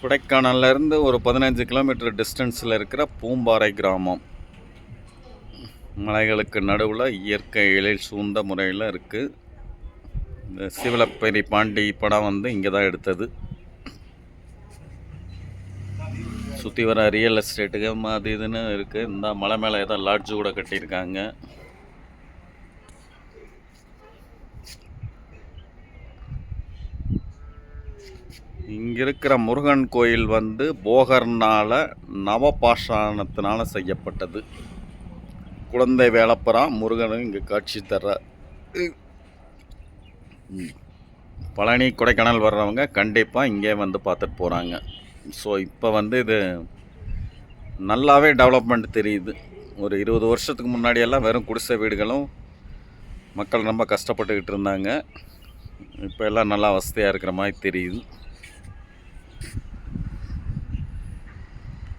கொடைக்கானல்லேருந்து ஒரு 15 கிலோமீட்டர் டிஸ்டன்ஸில் இருக்கிற பூம்பாறை கிராமம். மலைகளுக்கு நடுவில் இயற்கை எழில் சூழ்ந்த முறையில் இருக்குது. இந்த சிவலப்பேரி பாண்டி படம் வந்து இங்கே தான் எடுத்தது. சுற்றி வர ரியல் எஸ்டேட்டுக்கு அது இதுன்னு இருக்குது. இந்த மலை மேலே ஏதோ லாட்ஜு கூட கட்டியிருக்காங்க. இங்கே இருக்கிற முருகன் கோயில் வந்து போகர்னால் நவபாஷாணத்தினால் செய்யப்பட்டது. குழந்தை வேலப்பராம் முருகனும் இங்கே காட்சி தர்ற. பழனி கொடைக்கானல் வர்றவங்க கண்டிப்பாக இங்கே வந்து பார்த்துட்டு போகிறாங்க. ஸோ இப்போ வந்து இது நல்லாவே டெவலப்மெண்ட் தெரியுது. ஒரு 20 வருஷத்துக்கு முன்னாடியெல்லாம் வெறும் குடிசை வீடுகளும் மக்கள் ரொம்ப கஷ்டப்பட்டுக்கிட்டு இருந்தாங்க. இப்போ எல்லாம் நல்லா வசதியாக இருக்கிற மாதிரி தெரியுது.